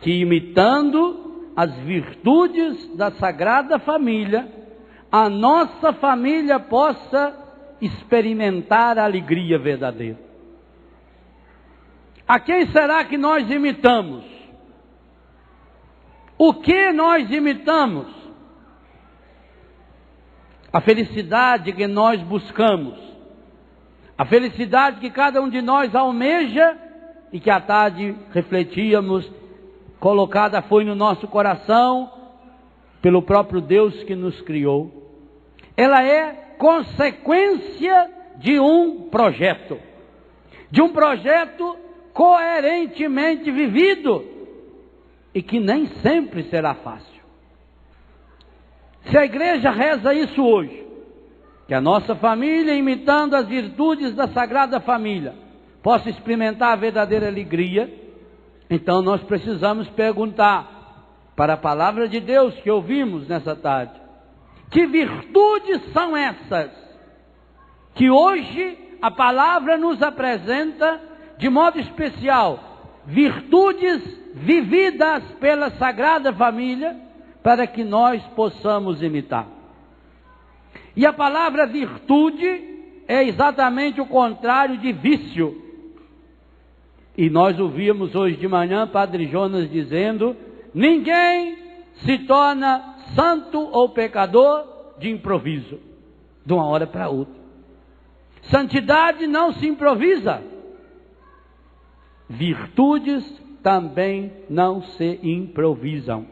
que, imitando as virtudes da Sagrada Família, a nossa família possa experimentar a alegria verdadeira. A quem será que nós imitamos? O que nós imitamos? A felicidade que nós buscamos, a felicidade que cada um de nós almeja e que à tarde refletíamos, colocada foi no nosso coração pelo próprio Deus que nos criou. Ela é consequência de um projeto coerentemente vivido e que nem sempre será fácil. Se a igreja reza isso hoje, que a nossa família, imitando as virtudes da Sagrada Família, possa experimentar a verdadeira alegria, então nós precisamos perguntar para a palavra de Deus que ouvimos nessa tarde: que virtudes são essas que hoje a palavra nos apresenta de modo especial, virtudes vividas pela Sagrada Família, para que nós possamos imitar. E a palavra virtude é exatamente o contrário de vício. E nós ouvimos hoje de manhã Padre Jonas dizendo: ninguém se torna santo ou pecador de improviso, de uma hora para outra. Santidade não se improvisa. Virtudes também não se improvisam.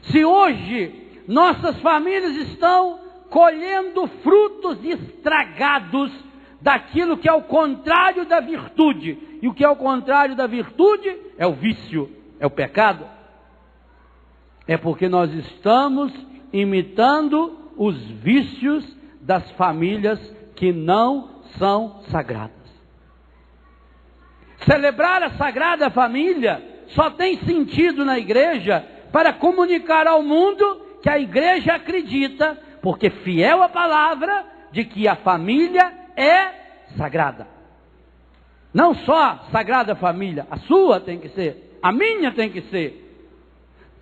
Se hoje nossas famílias estão colhendo frutos estragados daquilo que é o contrário da virtude, e o que é o contrário da virtude é o vício, é o pecado, é porque nós estamos imitando os vícios das famílias que não são sagradas. Celebrar a Sagrada Família só tem sentido na igreja para comunicar ao mundo que a igreja acredita, porque fiel à palavra, de que a família é sagrada. Não só Sagrada Família, a sua tem que ser, a minha tem que ser.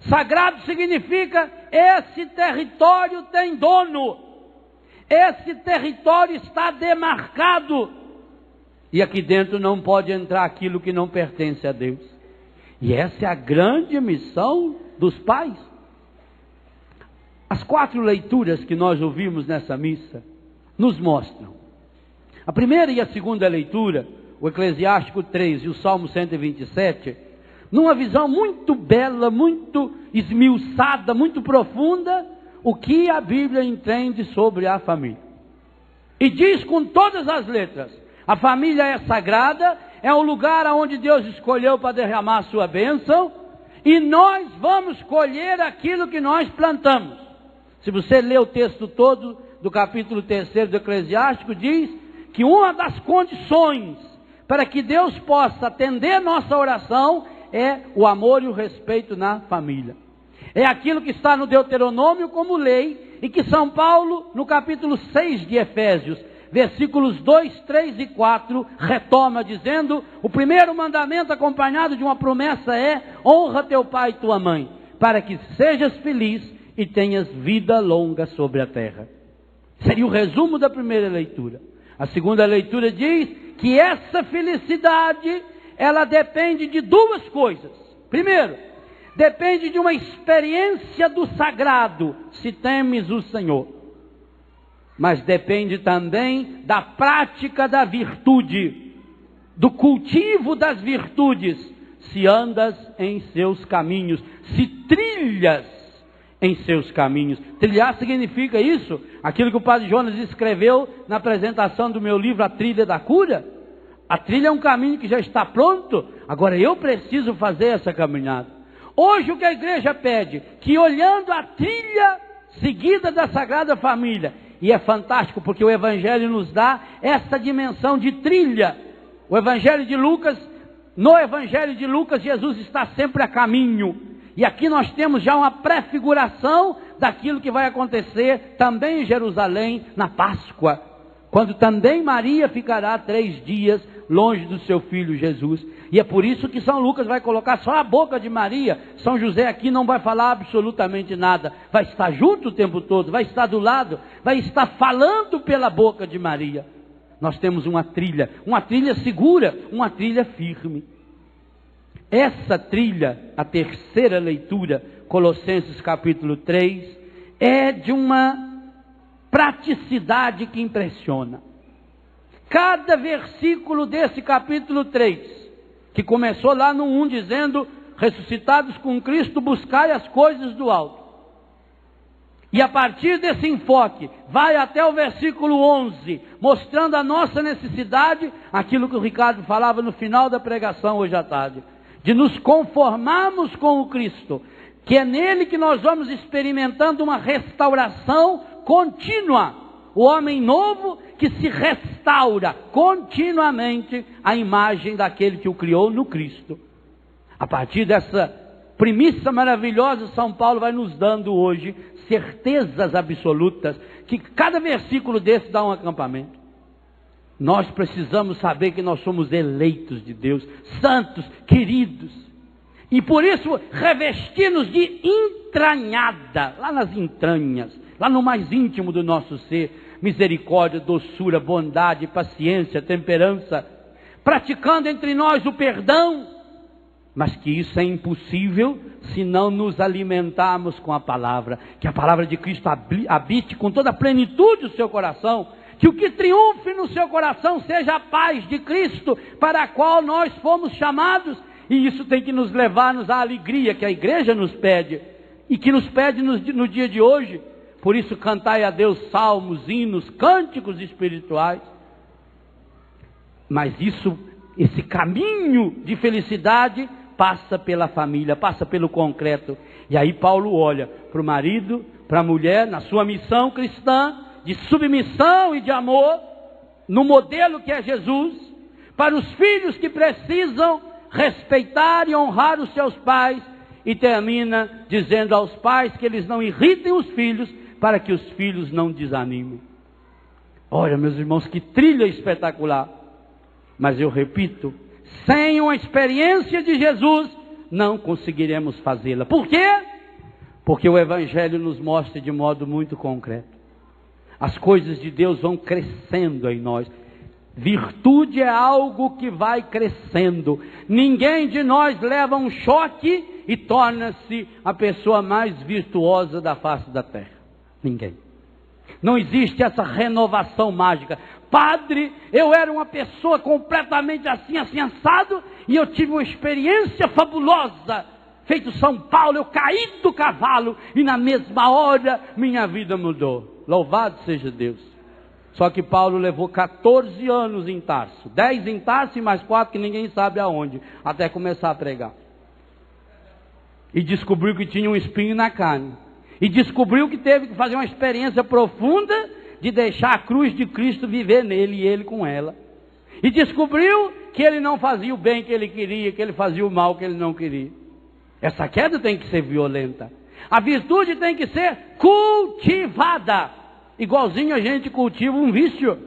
Sagrado significa: esse território tem dono, esse território está demarcado, e aqui dentro não pode entrar aquilo que não pertence a Deus. E essa é a grande missão dos pais. As 4 leituras que nós ouvimos nessa missa nos mostram. A primeira e a segunda leitura, o Eclesiástico 3 e o Salmo 127, numa visão muito bela, muito esmiuçada, muito profunda, o que a Bíblia entende sobre a família. E diz com todas as letras: a família é sagrada, é um lugar onde Deus escolheu para derramar a sua bênção, e nós vamos colher aquilo que nós plantamos. Se você ler o texto todo do capítulo 3 do Eclesiástico, diz que uma das condições para que Deus possa atender nossa oração é o amor e o respeito na família. É aquilo que está no Deuteronômio como lei, e que São Paulo, no capítulo 6 de Efésios, versículos 2, 3 e 4, retoma dizendo: o primeiro mandamento acompanhado de uma promessa é: honra teu pai e tua mãe, para que sejas feliz e tenhas vida longa sobre a terra. Seria o resumo da primeira leitura. A segunda leitura diz que essa felicidade, ela depende de 2 coisas. Primeiro, depende de uma experiência do sagrado, se temes o Senhor. Mas depende também da prática da virtude, do cultivo das virtudes, se andas em seus caminhos, se trilhas em seus caminhos. Trilhar significa isso, aquilo que o Padre Jonas escreveu na apresentação do meu livro, A Trilha da Cura. A trilha é um caminho que já está pronto, agora eu preciso fazer essa caminhada. Hoje o que a igreja pede, que olhando a trilha seguida da Sagrada Família, e é fantástico porque o Evangelho nos dá essa dimensão de trilha. O Evangelho de Lucas, no Evangelho de Lucas, Jesus está sempre a caminho. E aqui nós temos já uma prefiguração daquilo que vai acontecer também em Jerusalém na Páscoa, quando também Maria ficará 3 dias longe do seu filho Jesus. E é por isso que São Lucas vai colocar só a boca de Maria. São José aqui não vai falar absolutamente nada. Vai estar junto o tempo todo, vai estar do lado, vai estar falando pela boca de Maria. Nós temos uma trilha segura, uma trilha firme. Essa trilha, a terceira leitura, Colossenses capítulo 3, é de uma praticidade que impressiona. Cada versículo desse capítulo 3, que começou lá no 1 dizendo, ressuscitados com Cristo, buscai as coisas do alto. E a partir desse enfoque, vai até o versículo 11, mostrando a nossa necessidade, aquilo que o Ricardo falava no final da pregação hoje à tarde, de nos conformarmos com o Cristo, que é nele que nós vamos experimentando uma restauração contínua. O homem novo que se restaura continuamente à imagem daquele que o criou no Cristo. A partir dessa premissa maravilhosa, São Paulo vai nos dando hoje certezas absolutas, que cada versículo desse dá um acampamento. Nós precisamos saber que nós somos eleitos de Deus, santos, queridos, e por isso revestir-nos de entranhada, lá nas entranhas, lá no mais íntimo do nosso ser, misericórdia, doçura, bondade, paciência, temperança, praticando entre nós o perdão, mas que isso é impossível se não nos alimentarmos com a palavra, que a palavra de Cristo habite com toda a plenitude do seu coração, que o que triunfe no seu coração seja a paz de Cristo, para a qual nós fomos chamados, e isso tem que nos levar-nos à alegria que a igreja nos pede, e que nos pede no dia de hoje. Por isso cantai a Deus salmos, hinos, cânticos espirituais. Mas esse caminho de felicidade passa pela família, passa pelo concreto. E aí Paulo olha para o marido, para a mulher, na sua missão cristã, de submissão e de amor, no modelo que é Jesus, para os filhos que precisam respeitar e honrar os seus pais, e termina dizendo aos pais que eles não irritem os filhos, para que os filhos não desanimem. Olha, meus irmãos, que trilha espetacular. Mas eu repito, sem uma experiência de Jesus, não conseguiremos fazê-la. Por quê? Porque o Evangelho nos mostra de modo muito concreto. As coisas de Deus vão crescendo em nós. Virtude é algo que vai crescendo. Ninguém de nós leva um choque e torna-se a pessoa mais virtuosa da face da terra. Ninguém. Não existe essa renovação mágica. Padre, eu era uma pessoa completamente assim assado, e eu tive uma experiência fabulosa. Feito São Paulo, eu caí do cavalo, e na mesma hora minha vida mudou. Louvado seja Deus. Só que Paulo levou 14 anos em Tarso. 10 em Tarso e mais 4 que ninguém sabe aonde, até começar a pregar. E descobriu que tinha um espinho na carne. E descobriu que teve que fazer uma experiência profunda de deixar a cruz de Cristo viver nele e ele com ela. E descobriu que ele não fazia o bem que ele queria, que ele fazia o mal que ele não queria. Essa queda tem que ser violenta. A virtude tem que ser cultivada, igualzinho a gente cultiva um vício.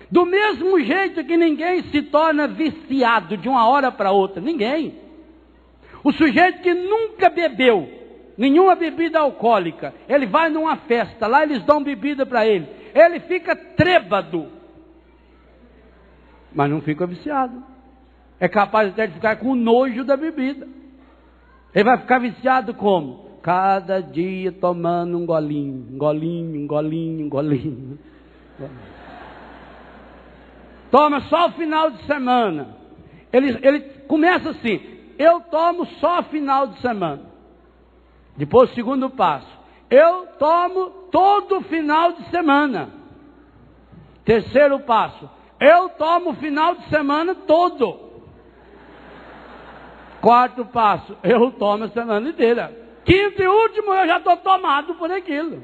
Do mesmo jeito que ninguém se torna viciado de uma hora para outra, ninguém. O sujeito que nunca bebeu nenhuma bebida alcoólica, ele vai numa festa, lá eles dão bebida para ele, ele fica trêbado, mas não fica viciado. É capaz até de ficar com nojo da bebida. Ele vai ficar viciado como? Cada dia tomando um golinho, um golinho, um golinho, um golinho. Toma só o final de semana. Ele começa assim, eu tomo só final de semana. Depois o segundo passo, eu tomo todo final de semana. Terceiro passo, eu tomo o final de semana todo. Quarto passo, eu tomo a semana inteira. Quinto e último, eu já estou tomado por aquilo.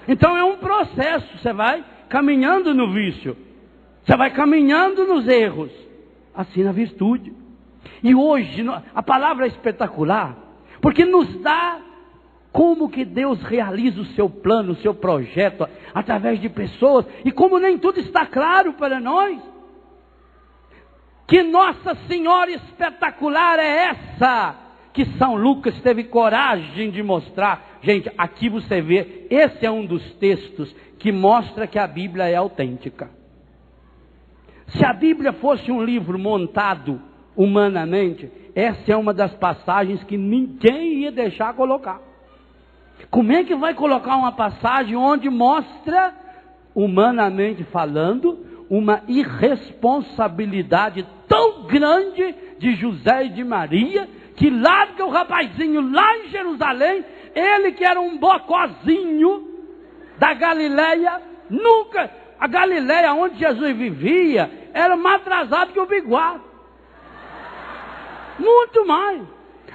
Então é um processo, você vai caminhando no vício, você vai caminhando nos erros, assim na virtude. E hoje, a palavra é espetacular, porque nos dá como que Deus realiza o seu plano, o seu projeto, através de pessoas, e como nem tudo está claro para nós. Que Nossa Senhora espetacular é essa que São Lucas teve coragem de mostrar? Gente, aqui você vê, esse é um dos textos que mostra que a Bíblia é autêntica. Se a Bíblia fosse um livro montado humanamente, essa é uma das passagens que ninguém ia deixar colocar. Como é que vai colocar uma passagem onde mostra, humanamente falando, uma irresponsabilidade tão grande de José e de Maria, que larga o rapazinho lá em Jerusalém, ele que era um bocozinho da Galileia, nunca, a Galileia onde Jesus vivia, era mais atrasado que o Biguá. Muito mais.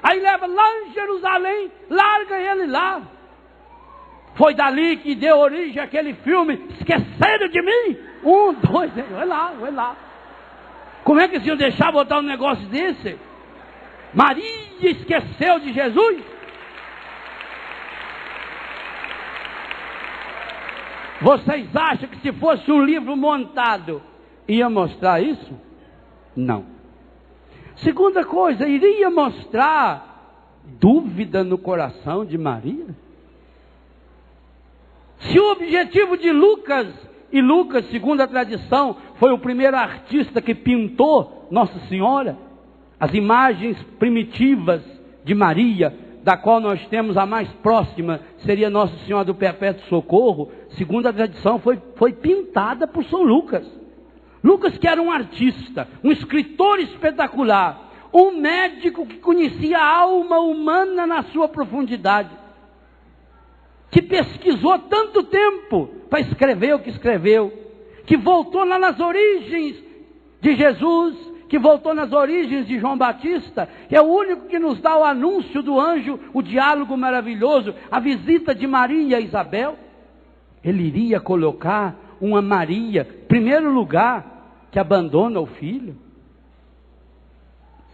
Aí leva lá em Jerusalém, larga ele lá. Foi dali que deu origem àquele filme, Esqueceram de Mim? 1, 2, vai lá. Como é que se eu deixar botar um negócio desse? Maria esqueceu de Jesus? Vocês acham que se fosse um livro montado, ia mostrar isso? Não. Segunda coisa, iria mostrar dúvida no coração de Maria? Se o objetivo de Lucas, e Lucas, segundo a tradição, foi o primeiro artista que pintou Nossa Senhora, as imagens primitivas de Maria, da qual nós temos a mais próxima, seria Nossa Senhora do Perpétuo Socorro, segundo a tradição, foi pintada por São Lucas. Lucas, que era um artista, um escritor espetacular, um médico que conhecia a alma humana na sua profundidade, que pesquisou tanto tempo para escrever o que escreveu, que voltou lá nas origens de Jesus, que voltou nas origens de João Batista, que é o único que nos dá o anúncio do anjo, o diálogo maravilhoso, a visita de Maria e Isabel. Ele iria colocar uma Maria, primeiro lugar, que abandona o filho.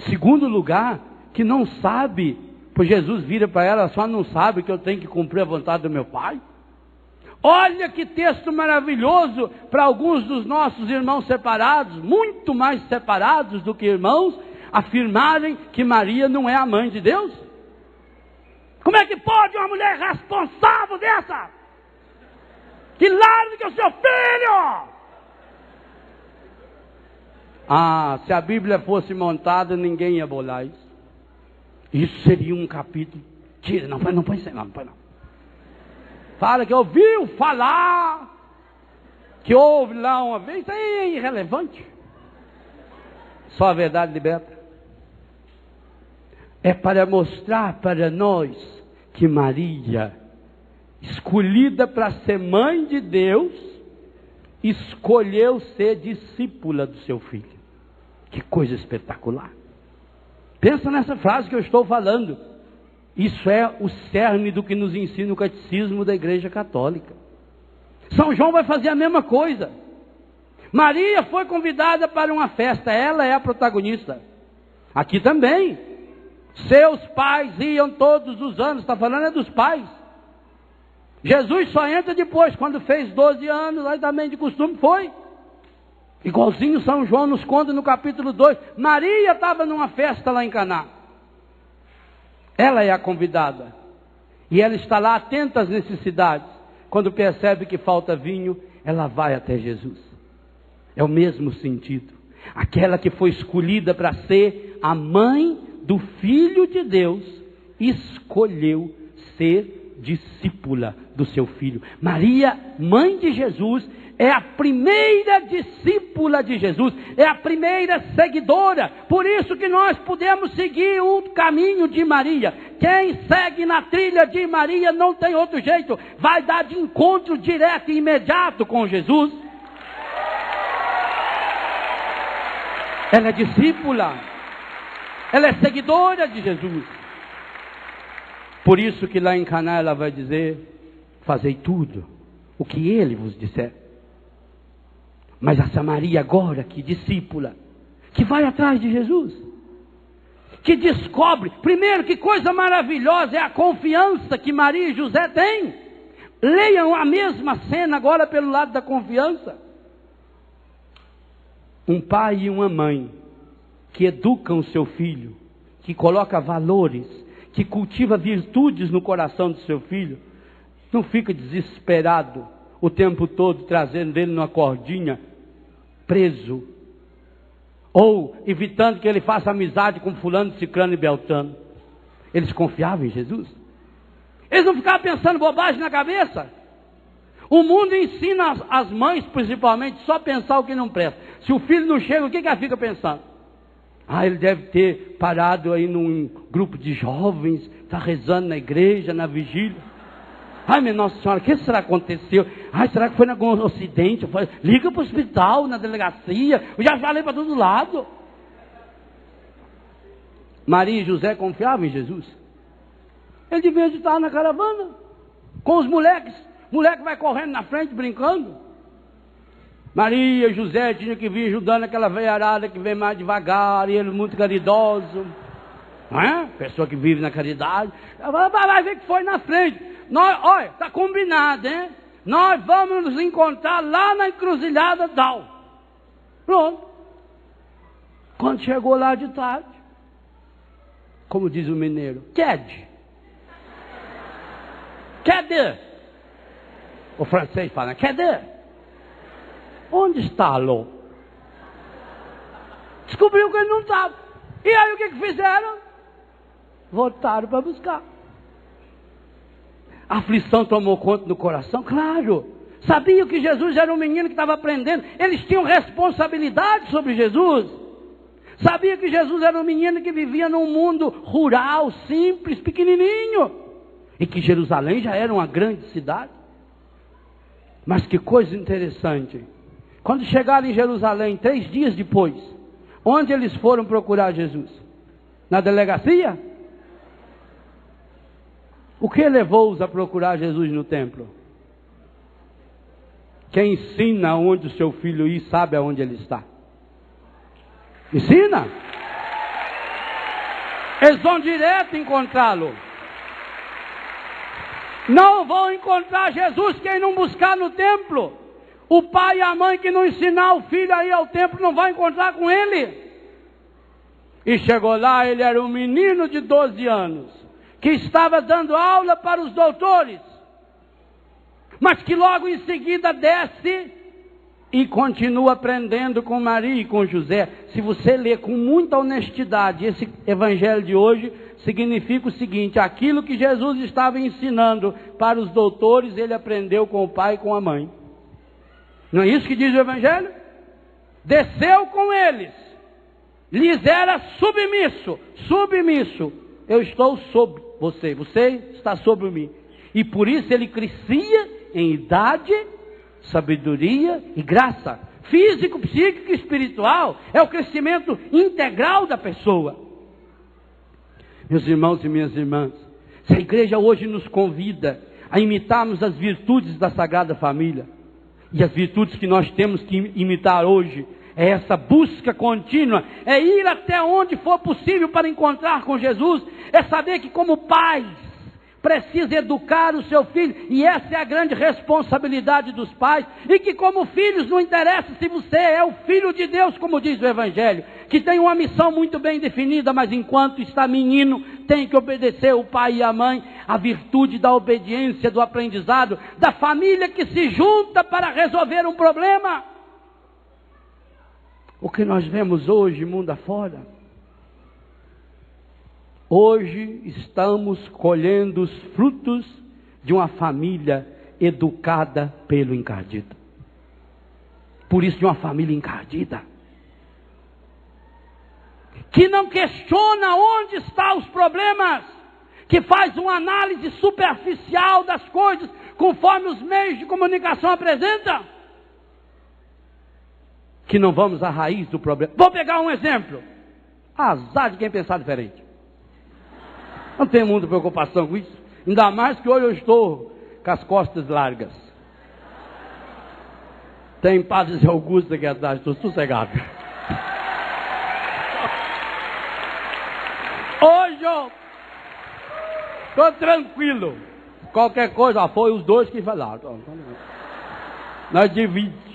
Segundo lugar, que não sabe, pois Jesus vira para ela, só não sabe que eu tenho que cumprir a vontade do meu Pai. Olha que texto maravilhoso para alguns dos nossos irmãos separados, muito mais separados do que irmãos, afirmarem que Maria não é a mãe de Deus. Como é que pode uma mulher responsável dessa, que larga o seu filho? Ah, se a Bíblia fosse montada, ninguém ia bolar isso. Isso seria um capítulo. Tira, não põe isso aí, não põe não. Fala que ouviu falar, que houve lá uma vez, isso aí é irrelevante. Só a verdade liberta. É para mostrar para nós que Maria, escolhida para ser mãe de Deus, escolheu ser discípula do seu filho. Que coisa espetacular. Pensa nessa frase que eu estou falando. Isso é o cerne do que nos ensina o catecismo da Igreja Católica. São João vai fazer a mesma coisa. Maria foi convidada para uma festa, ela é a protagonista. Aqui também. Seus pais iam todos os anos, está falando é dos pais. Jesus só entra depois, quando fez 12 anos, aí também de costume foi. Igualzinho São João nos conta no capítulo 2. Maria estava numa festa lá em Caná. Ela é a convidada. E ela está lá atenta às necessidades. Quando percebe que falta vinho, ela vai até Jesus. É o mesmo sentido. Aquela que foi escolhida para ser a mãe do Filho de Deus, escolheu ser discípula do seu filho. Maria, mãe de Jesus, é a primeira discípula de Jesus, é a primeira seguidora. Por isso que nós podemos seguir o caminho de Maria. Quem segue na trilha de Maria não tem outro jeito, vai dar de encontro direto e imediato com Jesus. Ela é discípula, ela é seguidora de Jesus. Por isso que lá em Caná ela vai dizer: fazei tudo o que ele vos disser. Mas essa Maria agora, que discípula, que vai atrás de Jesus, que descobre, primeiro, que coisa maravilhosa é a confiança que Maria e José têm. Leiam a mesma cena agora pelo lado da confiança. Um pai e uma mãe que educa o seu filho, que coloca valores, que cultiva virtudes no coração do seu filho, não fica desesperado o tempo todo trazendo ele numa cordinha, preso, ou evitando que ele faça amizade com fulano, ciclano e beltrano. Eles confiavam em Jesus. Eles não ficavam pensando bobagem na cabeça. O mundo ensina as mães, principalmente, só pensar o que não presta. Se o filho não chega, o que ela fica pensando? Ele deve ter parado aí num grupo de jovens, está rezando na igreja, na vigília. Minha Nossa Senhora, o que será que aconteceu? Será que foi em algum acidente? Liga para o hospital, na delegacia. Eu já falei para todo lado. Maria e José confiavam em Jesus. Ele devia estar na caravana, com os moleques. O moleque vai correndo na frente, brincando. Maria e José tinham que vir ajudando aquela veiarada que vem mais devagar, e ele muito caridoso. Não é? Pessoa que vive na caridade. Vai ver que foi na frente. Olha, está combinado, hein? Nós vamos nos encontrar lá na encruzilhada tal. Pronto. Quando chegou lá de tarde, como diz o mineiro, cadê? O francês fala, cadê? Onde está Lô? Descobriu que ele não estava. E aí o que fizeram? Voltaram para buscar. A aflição tomou conta do coração, claro. Sabiam que Jesus era um menino que estava aprendendo. Eles tinham responsabilidade sobre Jesus. Sabia que Jesus era um menino que vivia num mundo rural, simples, pequenininho. E que Jerusalém já era uma grande cidade. Mas que coisa interessante. Quando chegaram em Jerusalém, 3 dias depois, onde eles foram procurar Jesus? Na delegacia? O que levou-os a procurar Jesus no templo? Quem ensina onde o seu filho ir, sabe aonde ele está. Ensina. Eles vão direto encontrá-lo. Não vão encontrar Jesus quem não buscar no templo. O pai e a mãe que não ensinar o filho a ir ao templo não vai encontrar com ele. E chegou lá, ele era um menino de 12 anos, que estava dando aula para os doutores, mas que logo em seguida desce e continua aprendendo com Maria e com José. Se você ler com muita honestidade esse evangelho de hoje, significa o seguinte: aquilo que Jesus estava ensinando para os doutores, ele aprendeu com o pai e com a mãe. Não é isso que diz o evangelho? Desceu com eles, lhes era submisso. Eu estou sobre você, você está sobre mim. E por isso ele crescia em idade, sabedoria e graça. Físico, psíquico e espiritual. É o crescimento integral da pessoa. Meus irmãos e minhas irmãs, se a igreja hoje nos convida a imitarmos as virtudes da Sagrada Família, e as virtudes que nós temos que imitar hoje, é essa busca contínua, é ir até onde for possível para encontrar com Jesus, é saber que como pais, precisa educar o seu filho, e essa é a grande responsabilidade dos pais, e que como filhos, não interessa se você é o filho de Deus, como diz o evangelho, que tem uma missão muito bem definida, mas enquanto está menino, tem que obedecer o pai e a mãe, a virtude da obediência, do aprendizado, da família que se junta para resolver um problema. O que nós vemos hoje, mundo afora, hoje estamos colhendo os frutos de uma família educada pelo encardido. Por isso, de uma família encardida, que não questiona onde estão os problemas, que faz uma análise superficial das coisas, conforme os meios de comunicação apresentam, que não vamos à raiz do problema. Vou pegar um exemplo. Azar de quem pensar diferente. Não tenho muita preocupação com isso. Ainda mais que hoje eu estou com as costas largas. Tem Padre Zé Augusto aqui atrás, estou sossegado. Hoje eu estou tranquilo. Qualquer coisa, foi os dois que falaram. Nós dividimos.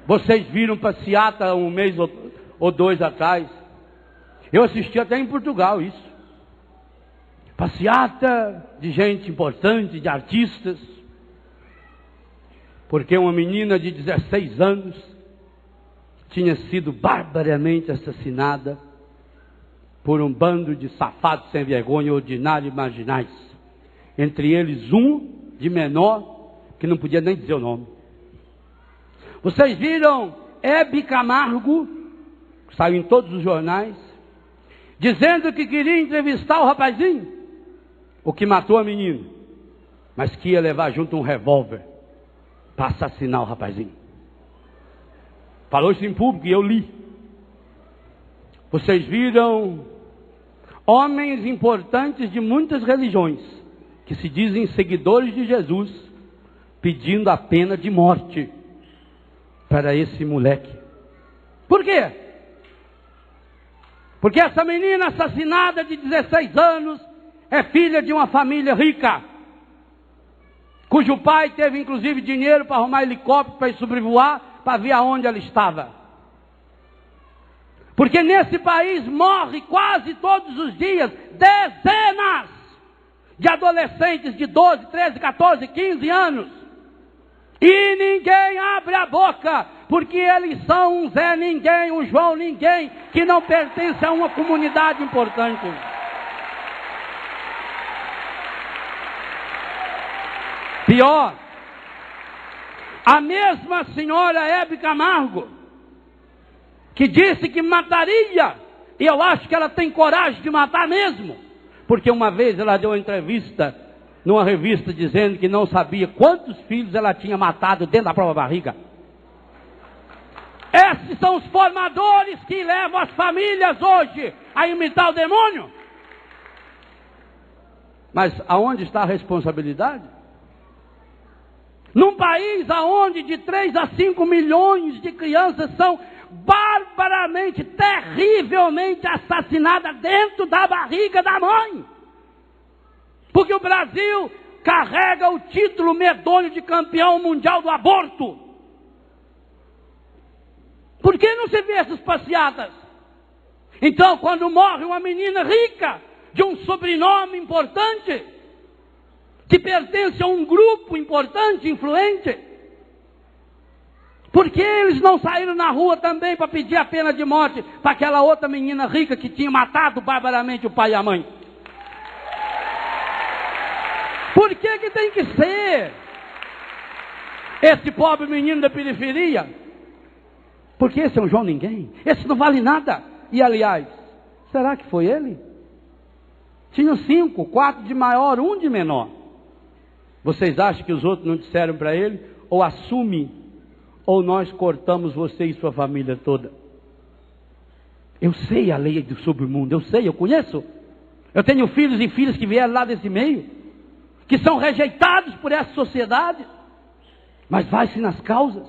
Vocês viram passeata um mês ou dois atrás? Eu assisti até em Portugal isso. Passeata de gente importante, de artistas. Porque uma menina de 16 anos tinha sido barbaramente assassinada por um bando de safados sem vergonha, ordinários e marginais. Entre eles um de menor, que não podia nem dizer o nome. Vocês viram Hebe Camargo, que saiu em todos os jornais, dizendo que queria entrevistar o rapazinho, o que matou a menina, mas que ia levar junto um revólver para assassinar o rapazinho. Falou isso em público e eu li. Vocês viram homens importantes de muitas religiões, que se dizem seguidores de Jesus, pedindo a pena de morte para esse moleque. Por quê? Porque essa menina assassinada de 16 anos é filha de uma família rica, cujo pai teve inclusive dinheiro para arrumar helicóptero para ir sobrevoar, para ver aonde ela estava. Porque nesse país morre quase todos os dias dezenas de adolescentes de 12, 13, 14, 15 anos. E ninguém abre a boca, porque eles são um Zé Ninguém, um João Ninguém, que não pertence a uma comunidade importante. Pior, a mesma senhora Hebe Camargo, que disse que mataria, e eu acho que ela tem coragem de matar mesmo, porque uma vez ela deu uma entrevista numa revista dizendo que não sabia quantos filhos ela tinha matado dentro da própria barriga. Esses são os formadores que levam as famílias hoje a imitar o demônio. Mas aonde está a responsabilidade? Num país onde de 3 a 5 milhões de crianças são barbaramente, terrivelmente assassinadas dentro da barriga da mãe. Porque o Brasil carrega o título medonho de campeão mundial do aborto. Por que não se vê essas passeatas? Então, quando morre uma menina rica, de um sobrenome importante, que pertence a um grupo importante, influente, por que eles não saíram na rua também para pedir a pena de morte para aquela outra menina rica que tinha matado barbaramente o pai e a mãe? Por que que tem que ser esse pobre menino da periferia? Porque esse é um João Ninguém, esse não vale nada. E aliás, será que foi ele? Tinha 5, 4 de maior, 1 de menor. Vocês acham que os outros não disseram para ele? Ou assume, ou nós cortamos você e sua família toda. Eu sei a lei do submundo, eu sei, eu conheço. Eu tenho filhos e filhas que vieram lá desse meio, que são rejeitados por essa sociedade, mas vai-se nas causas.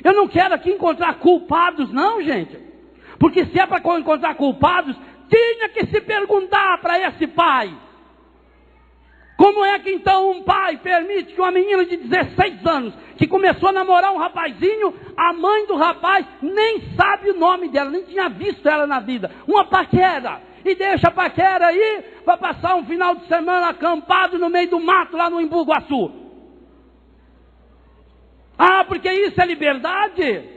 Eu não quero aqui encontrar culpados não, gente, porque se é para encontrar culpados, tinha que se perguntar para esse pai, como é que então um pai permite que uma menina de 16 anos, que começou a namorar um rapazinho, a mãe do rapaz nem sabe o nome dela, nem tinha visto ela na vida, uma paquera, e deixa a paquera aí, para passar um final de semana acampado no meio do mato, lá no Embu Guaçu. Ah, porque isso é liberdade?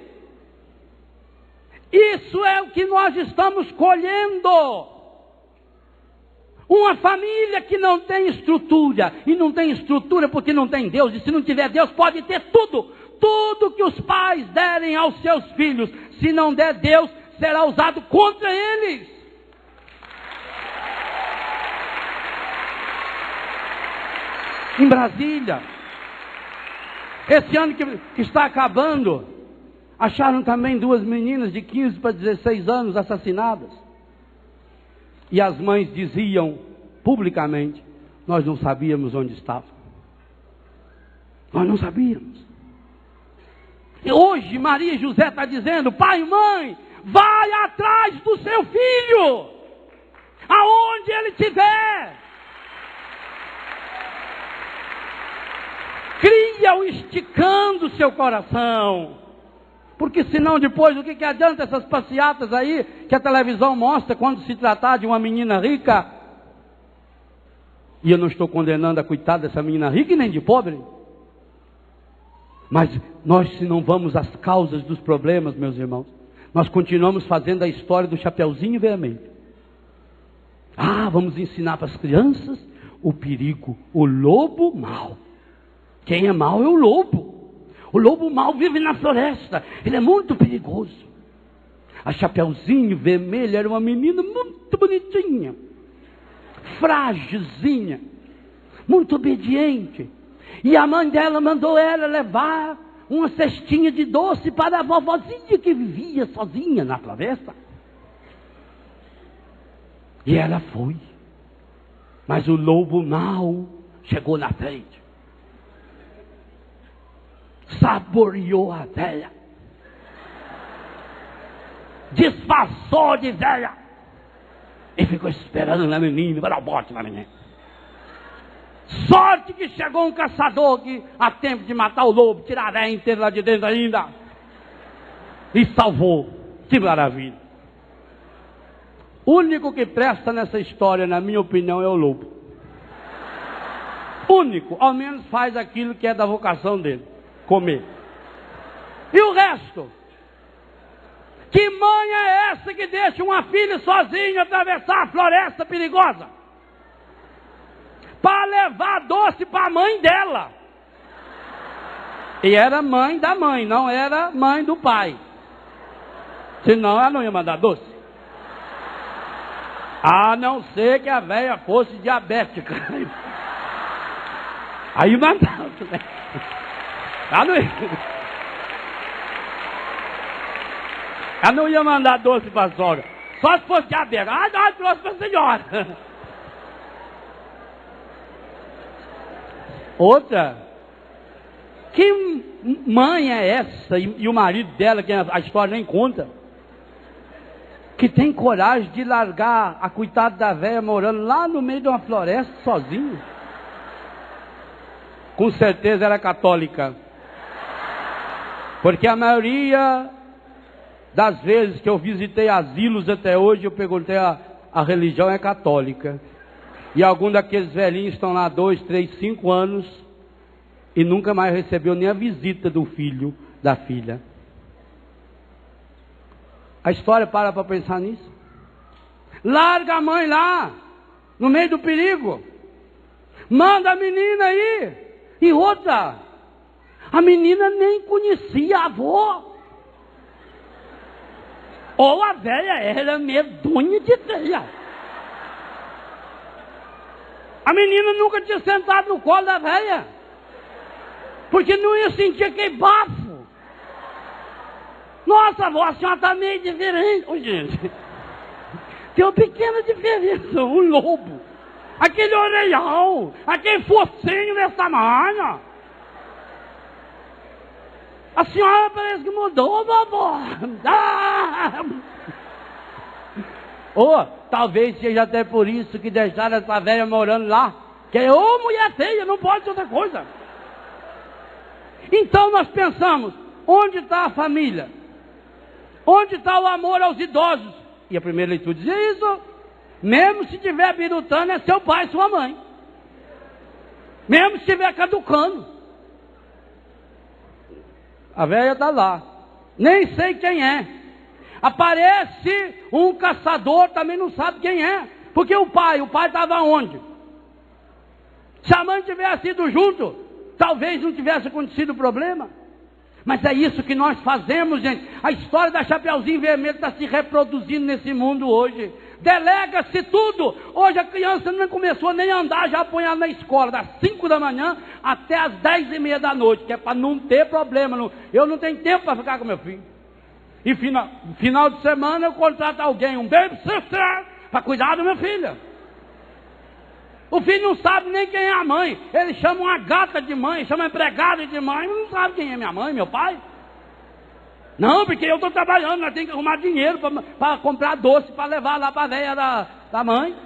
Isso é o que nós estamos colhendo. Uma família que não tem estrutura, e não tem estrutura porque não tem Deus, e se não tiver Deus pode ter tudo, tudo que os pais derem aos seus filhos, se não der Deus, será usado contra eles. Em Brasília, esse ano que está acabando, acharam também 2 meninas de 15 para 16 anos assassinadas. E as mães diziam publicamente: nós não sabíamos onde estavam. Nós não sabíamos. E hoje Maria e José está dizendo: pai e mãe, vai atrás do seu filho, aonde ele estiver. Cria-o esticando seu coração. Porque senão depois, o que adianta essas passeatas aí, que a televisão mostra quando se tratar de uma menina rica? E eu não estou condenando a coitada dessa menina rica e nem de pobre. Mas nós, se não vamos às causas dos problemas, meus irmãos, nós continuamos fazendo a história do Chapeuzinho Vermelho. Vamos ensinar para as crianças o perigo, o lobo mau. Quem é mau é o lobo. O lobo mau vive na floresta, ele é muito perigoso. A Chapeuzinho Vermelho era uma menina muito bonitinha, frágilzinha, muito obediente. E a mãe dela mandou ela levar uma cestinha de doce para a vovozinha que vivia sozinha na floresta. E ela foi. Mas o lobo mau chegou na frente, saboreou a velha, disfarçou de velha e ficou esperando na menina, para dar o bote na menina. Sorte que chegou um caçador que há tempo de matar o lobo, tirar a velha inteira lá de dentro ainda, e salvou. Que maravilha! O único que presta nessa história, na minha opinião, é o lobo. Único, ao menos faz aquilo que é da vocação dele, comer. E o resto? Que mãe é essa que deixa uma filha sozinha atravessar a floresta perigosa para levar doce para a mãe dela? E era mãe da mãe, não era mãe do pai. Senão ela não ia mandar doce. A não ser que a velha fosse diabética. Aí mandava, né? Ela não ia mandar doce para a sogra. Só se fosse diabética. Não, trouxe para a senhora. Outra. Que mãe é essa? E o marido dela, que a história nem conta, que tem coragem de largar a coitada da velha morando lá no meio de uma floresta sozinho? Com certeza era católica. Porque a maioria das vezes que eu visitei asilos até hoje, eu perguntei a religião é católica. E alguns daqueles velhinhos estão lá 2, 3, 5 anos e nunca mais recebeu nem a visita do filho, da filha. A história para pensar nisso. Larga a mãe lá, no meio do perigo. Manda a menina aí. E outra, a menina nem conhecia a avó. Ou a velha era medonha de velha. A menina nunca tinha sentado no colo da velha, porque não ia sentir aquele bafo. Nossa, avó, a senhora está meio diferente. Ô, gente, tem uma pequena diferença. O lobo, aquele orelhão, aquele focinho desse tamanho. A senhora parece que mudou, vovó. Talvez seja até por isso que deixaram essa velha morando lá. Que é mulher feia, não pode ser outra coisa. Então nós pensamos, onde está a família? Onde está o amor aos idosos? E a primeira leitura dizia isso. Mesmo se estiver birutando, é seu pai e sua mãe. Mesmo se estiver caducando. A velha está lá. Nem sei quem é. Aparece um caçador, também não sabe quem é. Porque o pai estava onde? Se a mãe tivesse ido junto, talvez não tivesse acontecido o problema. Mas é isso que nós fazemos, gente. A história da Chapeuzinho Vermelho está se reproduzindo nesse mundo hoje. Delega-se tudo. Hoje a criança não começou nem a andar, já põe ela na escola, das 5 da manhã até as 10h30 da noite, que é para não ter problema. Eu não tenho tempo para ficar com meu filho. E final de semana eu contrato alguém, um babysitter, para cuidar do meu filho. O filho não sabe nem quem é a mãe. Ele chama uma gata de mãe, chama uma empregada de mãe, mas não sabe quem é minha mãe, meu pai. Não, porque eu estou trabalhando, nós temos que arrumar dinheiro para comprar doce, para levar lá para a velha da mãe.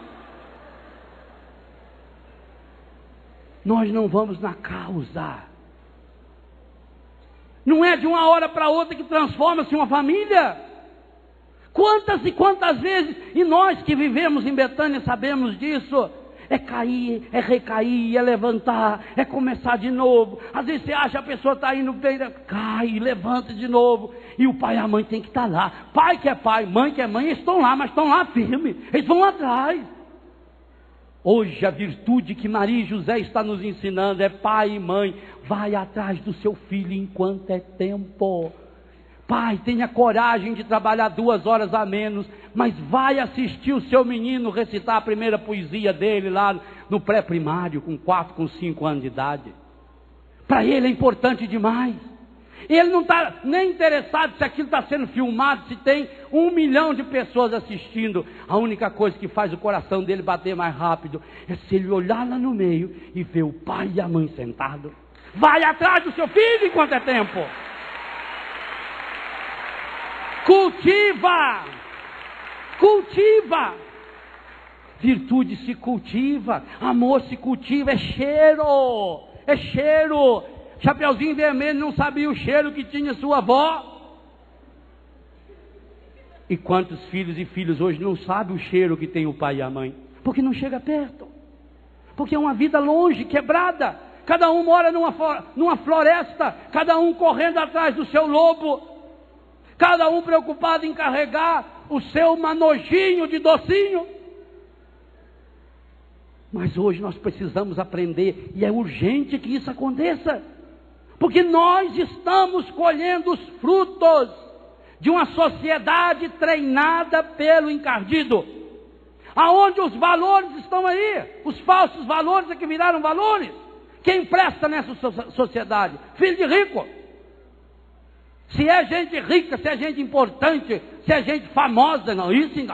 Nós não vamos na causa. Não é de uma hora para outra que transforma-se uma família. Quantas e quantas vezes, e nós que vivemos em Betânia sabemos disso, é cair, é recair, é levantar, é começar de novo. Às vezes você acha a pessoa está indo bem, cai, levanta de novo. E o pai e a mãe tem que estar lá. Pai que é pai, mãe que é mãe, eles estão lá, mas estão lá firmes. Eles vão lá atrás. Hoje a virtude que Maria e José está nos ensinando é pai e mãe. Vai atrás do seu filho enquanto é tempo. Pai, tenha coragem de trabalhar 2 horas a menos, mas vai assistir o seu menino recitar a primeira poesia dele lá no pré-primário, com 4, com 5 anos de idade. Para ele é importante demais. Ele não está nem interessado se aquilo está sendo filmado, se tem 1 milhão de pessoas assistindo. A única coisa que faz o coração dele bater mais rápido é se ele olhar lá no meio e ver o pai e a mãe sentados. Vai atrás do seu filho enquanto é tempo. Cultiva, cultiva, virtude se cultiva, amor se cultiva, é cheiro, Chapeuzinho Vermelho não sabia o cheiro que tinha sua avó. E quantos filhos e filhas hoje não sabem o cheiro que tem o pai e a mãe? Porque não chega perto, porque é uma vida longe, quebrada, cada um mora numa floresta, cada um correndo atrás do seu lobo, cada um preocupado em carregar o seu manojinho de docinho. Mas hoje nós precisamos aprender, e é urgente que isso aconteça, porque nós estamos colhendo os frutos de uma sociedade treinada pelo encardido, aonde os valores estão aí, os falsos valores é que viraram valores. Quem presta nessa sociedade? Filho de rico. Se é gente rica, se é gente importante, se é gente famosa, não, aí sim,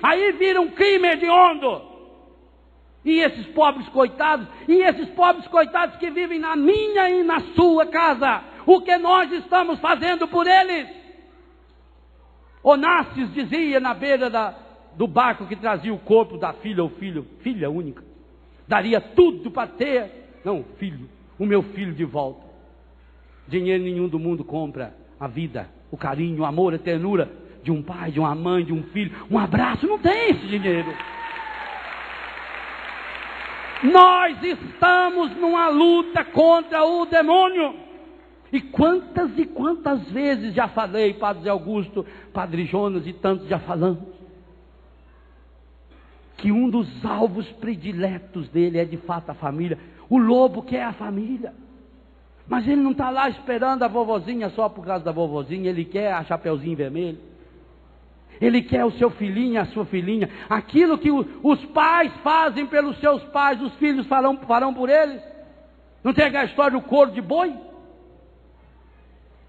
aí vira um crime hediondo. E esses pobres coitados que vivem na minha e na sua casa, o que nós estamos fazendo por eles? Onassis dizia na beira do barco que trazia o corpo da filha ou filho, filha única, daria tudo para ter, não, filho, o meu filho de volta. Dinheiro nenhum do mundo compra a vida, o carinho, o amor, a ternura de um pai, de uma mãe, de um filho. Um abraço, não tem esse dinheiro. Nós estamos numa luta contra o demônio. E quantas vezes já falei, Padre Zé Augusto, Padre Jonas e tantos já falamos, que um dos alvos prediletos dele é de fato a família. O lobo quer a família. Mas ele não está lá esperando a vovozinha só por causa da vovozinha, ele quer a Chapeuzinho Vermelho. Ele quer o seu filhinho e a sua filhinha. Aquilo que os pais fazem pelos seus pais, os filhos farão por eles. Não tem aquela história do couro de boi?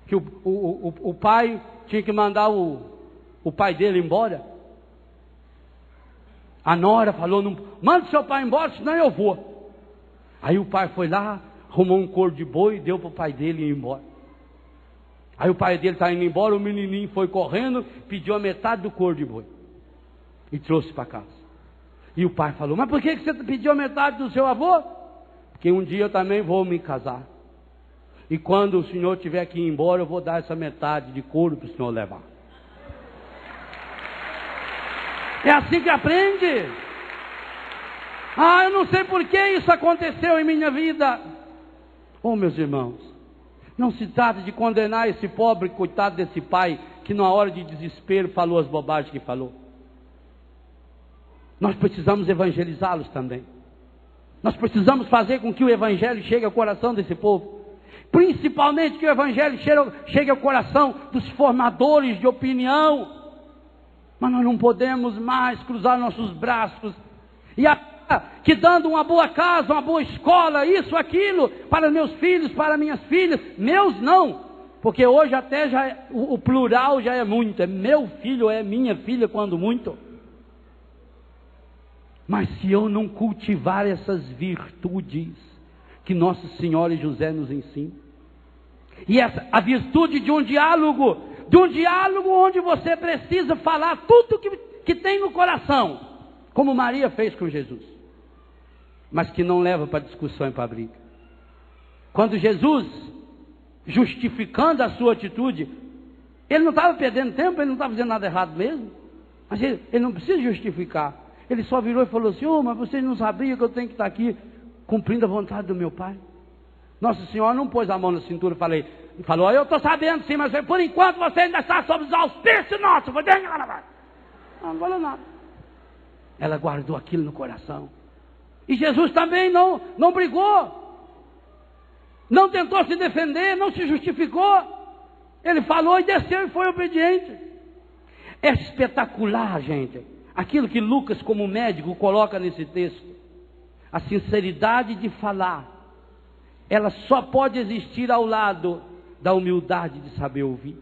Que o pai tinha que mandar o pai dele embora. A nora falou, não, manda seu pai embora, senão eu vou. Aí o pai foi lá, arrumou um couro de boi e deu para o pai dele ir embora. Aí o pai dele está indo embora, o menininho foi correndo, pediu a metade do couro de boi e trouxe para casa. E o pai falou, mas por que você pediu a metade do seu avô? Porque um dia eu também vou me casar. E quando o senhor tiver que ir embora, eu vou dar essa metade de couro para o senhor levar. É assim que aprende. Ah, eu não sei por que isso aconteceu em minha vida. Oh, meus irmãos, não se trata de condenar esse pobre coitado desse pai que na hora de desespero falou as bobagens que falou. Nós precisamos evangelizá-los também. Nós precisamos fazer com que o evangelho chegue ao coração desse povo. Principalmente que o evangelho chegue ao coração dos formadores de opinião. Mas nós não podemos mais cruzar nossos braços e que dando uma boa casa, uma boa escola, isso, aquilo, para meus filhos, para minhas filhas, meus não, porque hoje até já o plural já é muito, é meu filho, é minha filha quando muito. Mas se eu não cultivar essas virtudes que Nossa Senhora e José nos ensinam, e a virtude de um diálogo onde você precisa falar tudo que tem no coração, como Maria fez com Jesus, mas que não leva para discussão e para briga. Quando Jesus justificando a sua atitude. Ele não estava perdendo tempo, ele não estava fazendo nada errado mesmo. Mas ele não precisa justificar. Ele só virou e falou assim: mas vocês não sabiam que eu tenho que estar aqui cumprindo a vontade do meu Pai? Nossa Senhora não pôs a mão na cintura e falou: eu estou sabendo sim, mas por enquanto você ainda está sob os auspícios nossos. Não falou nada. Ela guardou aquilo no coração. E Jesus também não brigou, não tentou se defender, não se justificou. Ele falou e desceu e foi obediente. É espetacular, gente, aquilo que Lucas, como médico, coloca nesse texto. A sinceridade de falar, ela só pode existir ao lado da humildade de saber ouvir.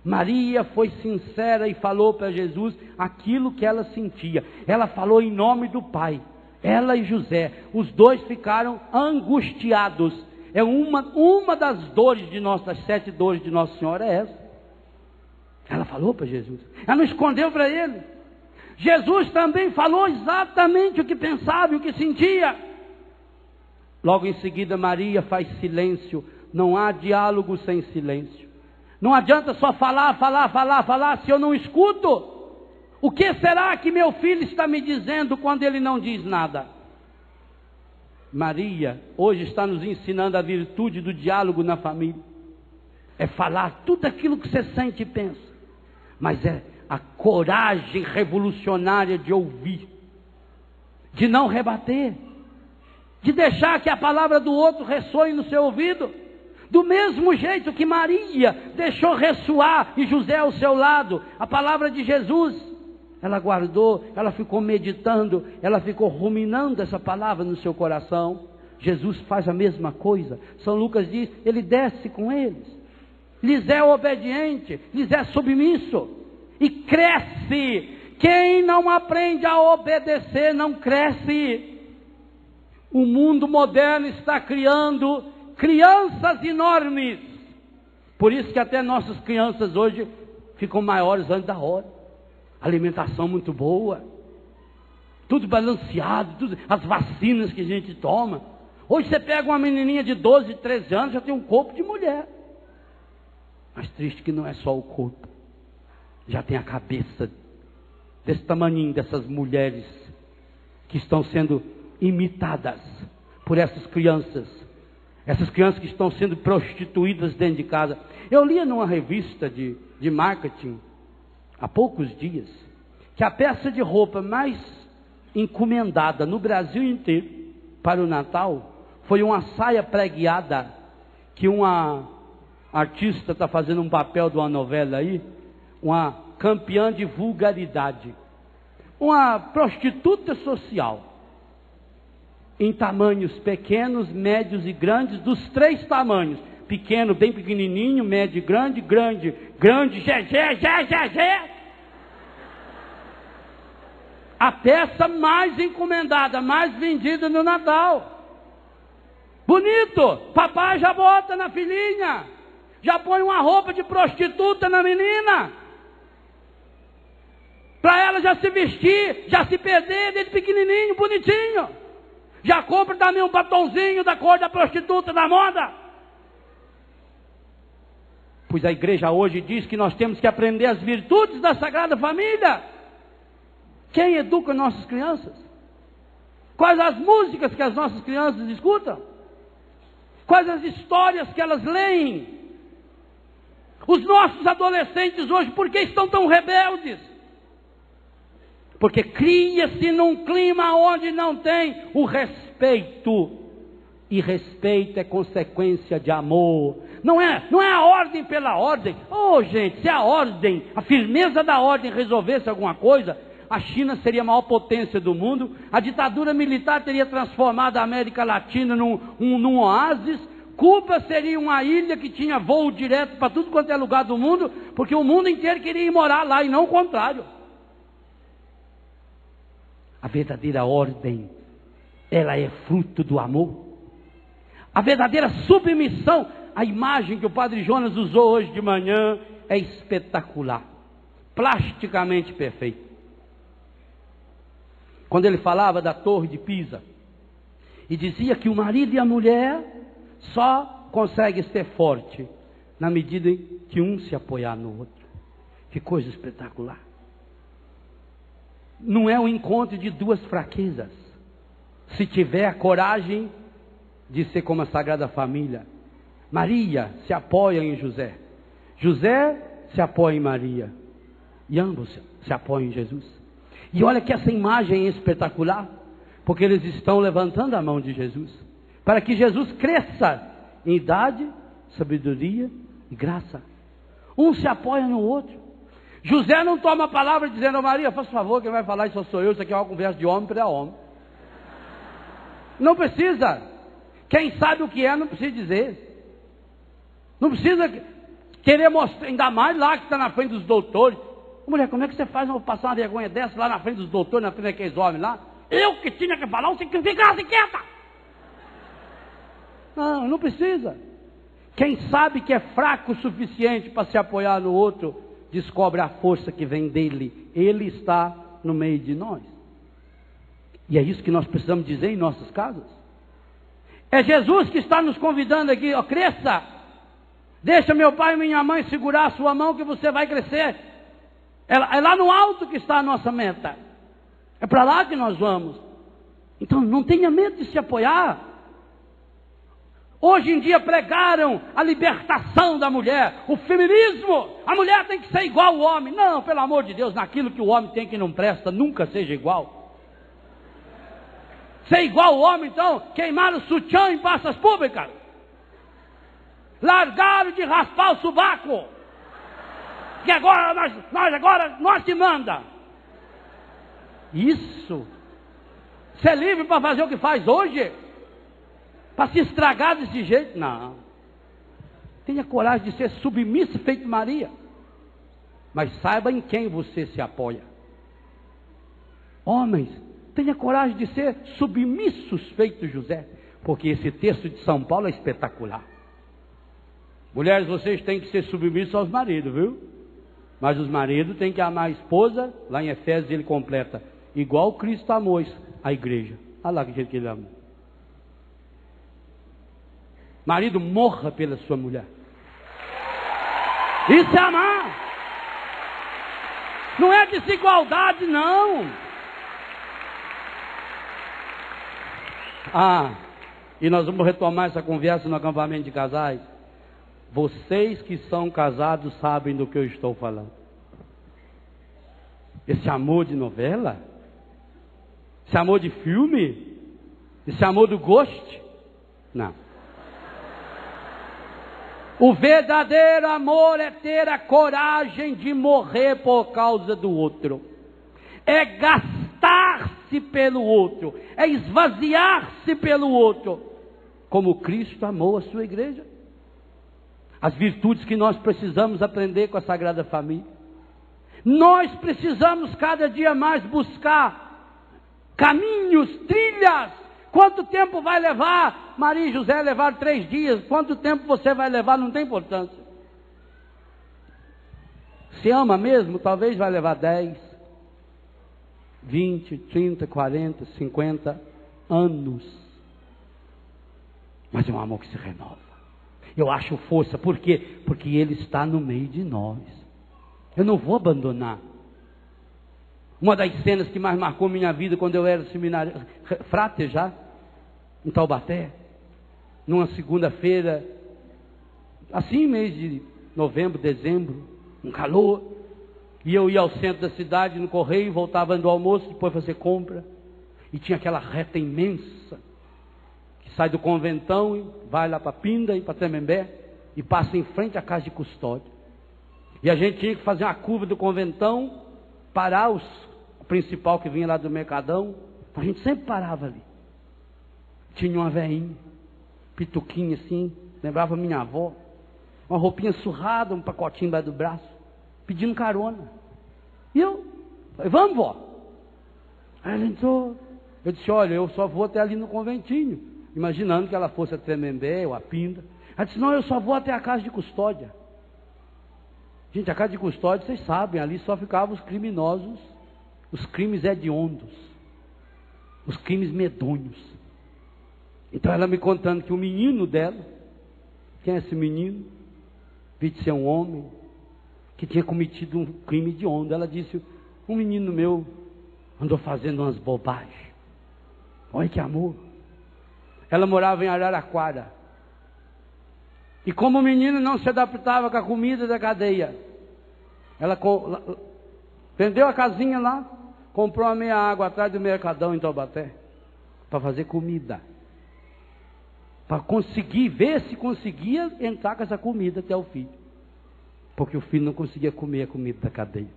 Maria foi sincera e falou para Jesus aquilo que ela sentia. Ela falou em nome do Pai. Ela e José, os dois ficaram angustiados. É uma das dores das 7 dores de Nossa Senhora é essa. Ela falou para Jesus. Ela não escondeu para ele. Jesus também falou exatamente o que pensava e o que sentia. Logo em seguida, Maria faz silêncio. Não há diálogo sem silêncio. Não adianta só falar, se eu não escuto. O que será que meu filho está me dizendo quando ele não diz nada? Maria hoje está nos ensinando a virtude do diálogo na família. É falar tudo aquilo que você sente e pensa. Mas é a coragem revolucionária de ouvir, de não rebater, de deixar que a palavra do outro ressoe no seu ouvido. Do mesmo jeito que Maria deixou ressoar e José ao seu lado a palavra de Jesus. Ela guardou, ela ficou meditando, ela ficou ruminando essa palavra no seu coração. Jesus faz a mesma coisa. São Lucas diz, ele desce com eles. Lhes é obediente, lhes é submisso. E cresce. Quem não aprende a obedecer não cresce. O mundo moderno está criando crianças enormes. Por isso que até nossas crianças hoje ficam maiores antes da hora. Alimentação muito boa, tudo balanceado, as vacinas que a gente toma. Hoje você pega uma menininha de 12, 13 anos, já tem um corpo de mulher. Mas triste que não é só o corpo, já tem a cabeça desse tamaninho dessas mulheres que estão sendo imitadas por essas crianças que estão sendo prostituídas dentro de casa. Eu lia numa revista de marketing há poucos dias, que a peça de roupa mais encomendada no Brasil inteiro para o Natal foi uma saia pregueada que uma artista está fazendo um papel de uma novela aí, uma campeã de vulgaridade, uma prostituta social, em tamanhos pequenos, médios e grandes, dos 3 tamanhos. Pequeno, bem pequenininho, médio, grande, Gé. A peça mais encomendada, mais vendida no Natal. Bonito, papai já bota na filhinha, já põe uma roupa de prostituta na menina, para ela já se vestir, já se perder desde pequenininho, bonitinho. Já compra também um batonzinho da cor da prostituta da moda. Pois a igreja hoje diz que nós temos que aprender as virtudes da Sagrada Família. Quem educa nossas crianças? Quais as músicas que as nossas crianças escutam? Quais as histórias que elas leem? Os nossos adolescentes hoje, por que estão tão rebeldes? Porque cria-se num clima onde não tem o respeito. E respeito é consequência de amor. Não é a ordem pela ordem. Gente, se a ordem, a firmeza da ordem resolvesse alguma coisa, a China seria a maior potência do mundo, a ditadura militar teria transformado a América Latina num oásis, Cuba seria uma ilha que tinha voo direto para tudo quanto é lugar do mundo, porque o mundo inteiro queria ir morar lá e não o contrário. A verdadeira ordem, ela é fruto do amor. A verdadeira submissão, a imagem que o Padre Jonas usou hoje de manhã é espetacular, plasticamente perfeita. Quando ele falava da Torre de Pisa e dizia que o marido e a mulher só consegue ser forte na medida em que um se apoiar no outro. Que coisa espetacular. Não é o encontro de duas fraquezas. Se tiver a coragem de ser como a Sagrada Família. Maria se apoia em José. José se apoia em Maria. E ambos se apoiam em Jesus. E olha que essa imagem é espetacular. Porque eles estão levantando a mão de Jesus. Para que Jesus cresça em idade, sabedoria e graça. Um se apoia no outro. José não toma a palavra dizendo: oh, Maria, faz favor, quem vai falar isso sou eu. Isso aqui é uma conversa de homem para homem. Não precisa. Quem sabe o que é, não precisa dizer. Não precisa querer mostrar, ainda mais lá que está na frente dos doutores. Mulher, como é que você faz uma passar uma vergonha dessa lá na frente dos doutores, na frente daqueles homens lá? Eu que tinha que falar, você que ficasse quieta. Não, não precisa. Quem sabe que é fraco o suficiente para se apoiar no outro, descobre a força que vem dele. Ele está no meio de nós. E é isso que nós precisamos dizer em nossas casas. É Jesus que está nos convidando aqui: ó, cresça. Deixa meu pai e minha mãe segurar a sua mão que você vai crescer. É lá no alto que está a nossa meta. É para lá que nós vamos. Então não tenha medo de se apoiar. Hoje em dia pregaram a libertação da mulher, o feminismo. A mulher tem que ser igual ao homem. Não, pelo amor de Deus, naquilo que o homem tem que não presta, nunca seja igual. Ser igual ao homem, então, queimaram o sutiã em praças públicas. Largaram de raspar o sovaco. Que agora nós se manda. Isso. Ser livre para fazer o que faz hoje? Para se estragar desse jeito? Não. Tenha coragem de ser submisso feito Maria. Mas saiba em quem você se apoia. Homens, tenha coragem de ser submissos feito José. Porque esse texto de São Paulo é espetacular. Mulheres, vocês têm que ser submissos aos maridos, viu? Mas os maridos têm que amar a esposa. Lá em Efésios ele completa: igual Cristo amou a igreja. Olha lá que jeito que ele ama. Marido, morra pela sua mulher. Isso é amar. Não é desigualdade, não. E nós vamos retomar essa conversa no acampamento de casais. Vocês que são casados sabem do que eu estou falando. Esse amor de novela, esse amor de filme, esse amor do gosto, não. O verdadeiro amor é ter a coragem de morrer por causa do outro. É gastar-se pelo outro. É esvaziar-se pelo outro. Como Cristo amou a sua igreja. As virtudes que nós precisamos aprender com a Sagrada Família. Nós precisamos cada dia mais buscar caminhos, trilhas. Quanto tempo vai levar? Maria e José levaram 3 dias. Quanto tempo você vai levar? Não tem importância. Se ama mesmo, talvez vai levar 10, 20, 30, 40, 50 anos. Mas é um amor que se renova. Eu acho força. Por quê? Porque Ele está no meio de nós. Eu não vou abandonar. Uma das cenas que mais marcou minha vida quando eu era seminário, frate já, em Taubaté, numa segunda-feira, assim mês de novembro, dezembro, um calor, e eu ia ao centro da cidade no correio, voltava do almoço, depois fazer compra, e tinha aquela reta imensa, que sai do Conventão, e vai lá para Pinda e para Tremembé, e passa em frente à casa de custódia, e a gente tinha que fazer uma curva do Conventão, parar o principal que vinha lá do Mercadão, a gente sempre parava ali. Tinha uma veinha, pituquinha assim, lembrava minha avó, uma roupinha surrada, um pacotinho embaixo do braço, pedindo carona. E eu falei: vamos, vó. Aí ela entrou. Eu disse: olha, eu só vou até ali no conventinho, imaginando que ela fosse a Tremembé ou a Pinda. Ela disse: não, eu só vou até a casa de custódia. Gente, a casa de custódia, vocês sabem, ali só ficavam os criminosos, os crimes hediondos, os crimes medonhos. Então ela me contando que o menino dela Quem é esse menino? Vi de ser um homem que tinha cometido um crime de onda. Ela disse: um menino meu andou fazendo umas bobagens. Olha que amor. Ela morava em Araraquara. E como o menino não se adaptava com a comida da cadeia, ela vendeu a casinha lá, comprou a meia água atrás do Mercadão em Taubaté, para fazer comida. Para conseguir ver se conseguia entrar com essa comida até o filho. Porque o filho não conseguia comer a comida da cadeia.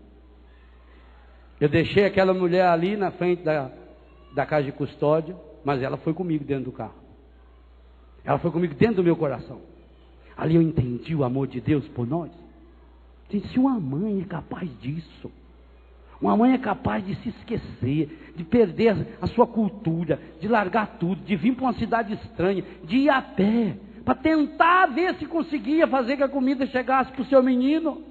Eu deixei aquela mulher ali na frente da casa de custódia, mas ela foi comigo dentro do carro. Ela foi comigo dentro do meu coração. Ali eu entendi o amor de Deus por nós. Se uma mãe é capaz disso, uma mãe é capaz de se esquecer, de perder a sua cultura, de largar tudo, de vir para uma cidade estranha, de ir a pé, para tentar ver se conseguia fazer que a comida chegasse para o seu menino,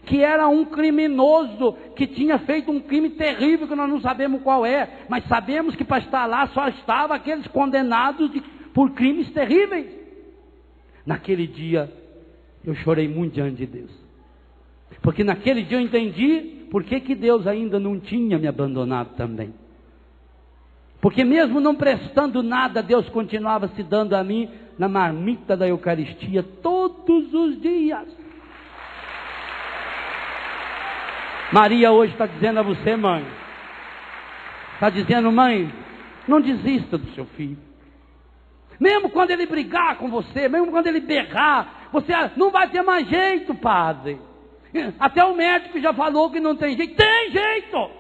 que era um criminoso, que tinha feito um crime terrível, que nós não sabemos qual é, mas sabemos que para estar lá só estavam aqueles condenados por crimes terríveis. Naquele dia, eu chorei muito diante de Deus, porque naquele dia eu entendi por que Deus ainda não tinha me abandonado também. Porque mesmo não prestando nada, Deus continuava se dando a mim na marmita da Eucaristia todos os dias. Maria hoje está dizendo a você, mãe, está dizendo: mãe, não desista do seu filho. Mesmo quando ele brigar com você, mesmo quando ele berrar, você não vai ter mais jeito, padre. Até o médico já falou que não tem jeito. Tem jeito!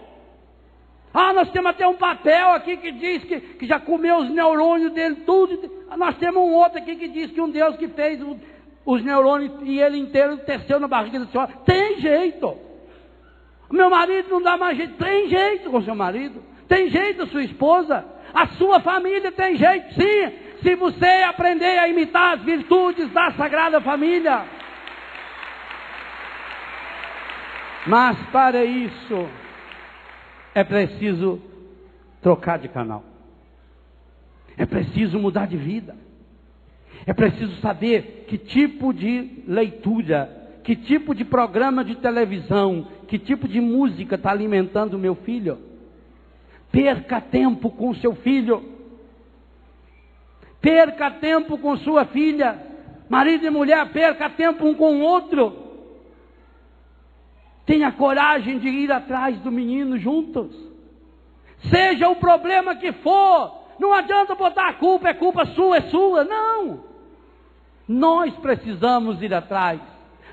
Nós temos até um papel aqui que diz que já comeu os neurônios dele tudo. Nós temos um outro aqui que diz que um Deus que fez os neurônios e ele inteiro teceu na barriga da senhora. Tem jeito! Meu marido não dá mais jeito. Tem jeito com seu marido. Tem jeito a sua esposa. A sua família tem jeito, sim. Se você aprender a imitar as virtudes da Sagrada Família. Mas para isso é preciso trocar de canal. É preciso mudar de vida. É preciso saber que tipo de leitura, que tipo de programa de televisão, que tipo de música está alimentando o meu filho. Perca tempo com seu filho. Perca tempo com sua filha. Marido e mulher, perca tempo um com o outro. Tenha coragem de ir atrás do menino juntos. Seja o problema que for, não adianta botar a culpa, é culpa sua, é sua. Não. Nós precisamos ir atrás.